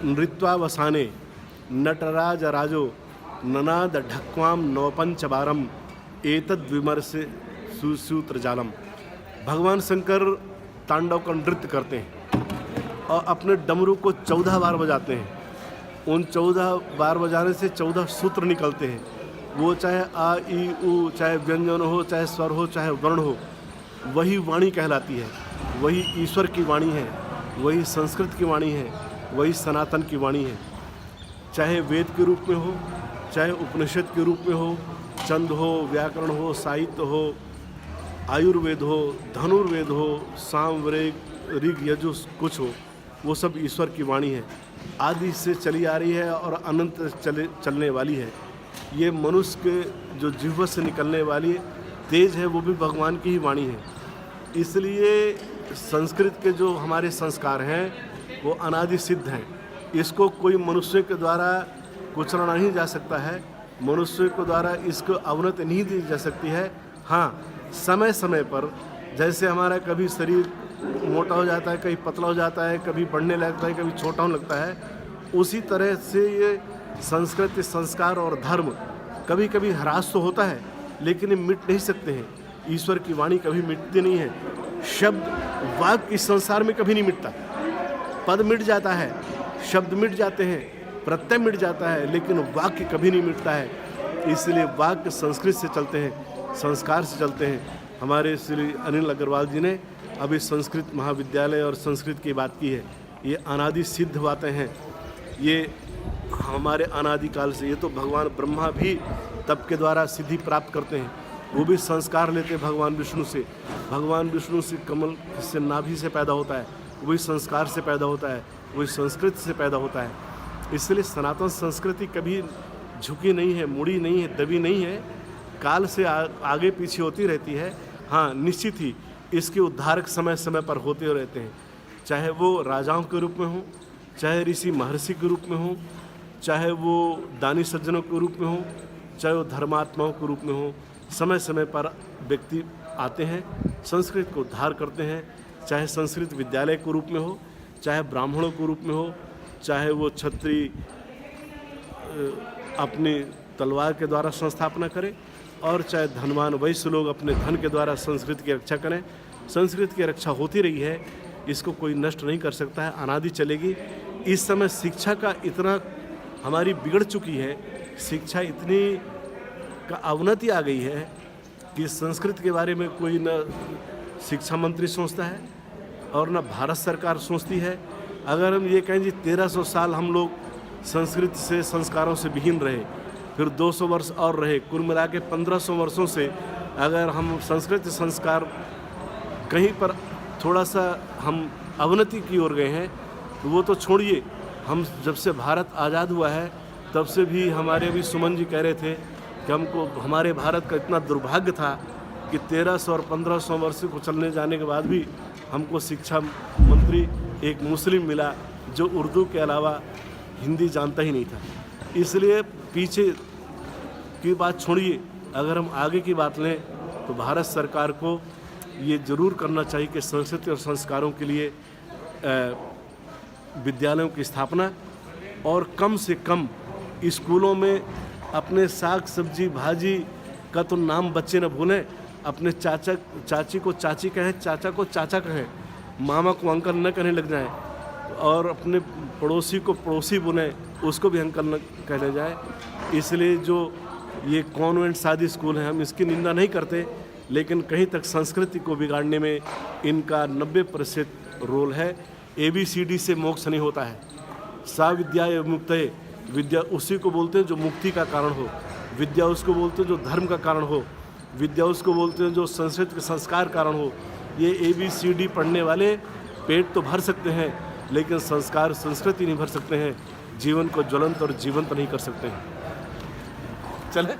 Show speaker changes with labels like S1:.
S1: नृत्वावसाने नटराजराजो ननाद ढक्वाम नवपंचबारम एतद विमर्शे सुसूत्रजालम। भगवान शंकर तांडव का नृत्य करते हैं और अपने डमरू को 14 बार बजाते हैं। उन 14 बार बजाने से 14 सूत्र निकलते हैं। वो चाहे आ ई उ, चाहे व्यंजन हो, चाहे स्वर हो, चाहे वर्ण हो, वही वाणी कहलाती है। वही ईश्वर की वाणी है, वही संस्कृत की वाणी है, वही सनातन की वाणी है। चाहे वेद के रूप में हो, चाहे उपनिषद के रूप में हो, छंद हो, व्याकरण हो, साहित्य हो, आयुर्वेद हो, धनुर्वेद हो, सामवेद, ऋग, यजुः कुछ हो, वो सब ईश्वर की वाणी है। आदि से चली आ रही है और अनंत चलने वाली है। ये मनुष्य के जो जिह्वा से निकलने वाली तेज है, वो भी भगवान की ही वाणी है। इसलिए संस्कृत के जो हमारे संस्कार हैं वो अनादि सिद्ध हैं। इसको कोई मनुष्य के द्वारा कुचला नहीं जा सकता है, मनुष्य के द्वारा इसको अवनति नहीं दी जा सकती है। हाँ, समय समय पर जैसे हमारा कभी शरीर मोटा हो जाता है, कभी पतला हो जाता है, कभी बढ़ने लगता है, कभी छोटा होने लगता है, उसी तरह से ये संस्कृति, संस्कार और धर्म कभी कभी ह्रास तो होता है, लेकिन ये मिट नहीं सकते हैं। ईश्वर की वाणी कभी मिटती नहीं है। शब्द वाक्य इस संसार में कभी नहीं मिटता। पद मिट जाता है, शब्द मिट जाते हैं, प्रत्यय मिट जाता है, लेकिन वाक्य कभी नहीं मिटता है। इसलिए वाक्य संस्कृत से चलते हैं, संस्कार से चलते हैं। हमारे श्री अनिल अग्रवाल जी ने अभी संस्कृत महाविद्यालय और संस्कृत की बात की है। ये अनादि सिद्ध बातें हैं, ये हमारे अनादिकाल से। ये तो भगवान ब्रह्मा भी तप के द्वारा सिद्धि प्राप्त करते हैं, वो भी संस्कार लेते हैं भगवान विष्णु से। भगवान विष्णु से कमल से नाभि से पैदा होता है, वही संस्कार से पैदा होता है, वही संस्कृत से पैदा होता है। इसलिए सनातन संस्कृति कभी झुकी नहीं है, मुड़ी नहीं है, दबी नहीं है, काल से आगे पीछे होती रहती है। हाँ, निश्चित ही इसके उद्धारक समय समय पर होते रहते हैं, चाहे वो राजाओं के रूप में हो, चाहे ऋषि महर्षि के रूप में हो, चाहे वो दानी सज्जनों के रूप में हो, चाहे वो धर्मात्माओं के रूप में हो। समय समय पर व्यक्ति आते हैं, संस्कृत को उद्धार करते हैं, चाहे संस्कृत विद्यालय के रूप में हो, चाहे ब्राह्मणों के रूप में हो, चाहे वो क्षत्रिय अपनी तलवार के द्वारा संस्थापना करें, और चाहे धनवान वैश्य लोग अपने धन के द्वारा संस्कृत की रक्षा करें। संस्कृत की रक्षा होती रही है, इसको कोई नष्ट नहीं कर सकता है, अनादि चलेगी। इस समय शिक्षा का इतना हमारी बिगड़ चुकी है, शिक्षा इतनी का अवनति आ गई है कि संस्कृत के बारे में कोई न शिक्षा मंत्री सोचता है और न भारत सरकार सोचती है। अगर हम ये कहें जी 1300 साल हम लोग संस्कृत से संस्कारों से विहीन रहे, फिर 200 वर्ष और रहे, कुल मिला के 1500 वर्षों से अगर हम संस्कृत संस्कार कहीं पर थोड़ा सा हम अवनति की ओर गए हैं, तो वो तो छोड़िए। हम जब से भारत आज़ाद हुआ है तब से भी हमारे अभी सुमन जी कह रहे थे कि हमको हमारे भारत का इतना दुर्भाग्य था कि 1300 और 1500 वर्ष को चलने जाने के बाद भी हमको शिक्षा मंत्री एक मुस्लिम मिला जो उर्दू के अलावा हिंदी जानता ही नहीं था। इसलिए पीछे की बात छोड़िए, अगर हम आगे की बात लें तो भारत सरकार को ये ज़रूर करना चाहिए कि संस्कृति और संस्कारों के लिए विद्यालयों की स्थापना, और कम से कम स्कूलों में अपने साग सब्जी भाजी का तो नाम बच्चे न भूलें। अपने चाचा चाची को चाची कहें, चाचा को चाचा कहें, मामा को अंकल न कहने लग जाएं, और अपने पड़ोसी को पड़ोसी बुने, उसको भी अंकल न कहने जाए। इसलिए जो ये कॉन्वेंट शादी स्कूल हैं, हम इसकी निंदा नहीं करते, लेकिन कहीं तक संस्कृति को बिगाड़ने में इनका 90% रोल है। ABCD से मोक्ष नहीं होता है। सा विद्या मुक्तये, विद्या उसी को बोलते हैं जो मुक्ति का कारण हो, विद्या उसको बोलते हैं जो धर्म का कारण हो, विद्या उसको बोलते हैं जो संस्कृत के संस्कार कारण हो। ये ABCD पढ़ने वाले पेट तो भर सकते हैं, लेकिन संस्कार संस्कृति नहीं भर सकते हैं, जीवन को ज्वलंत और जीवंत नहीं कर सकते हैं। चले।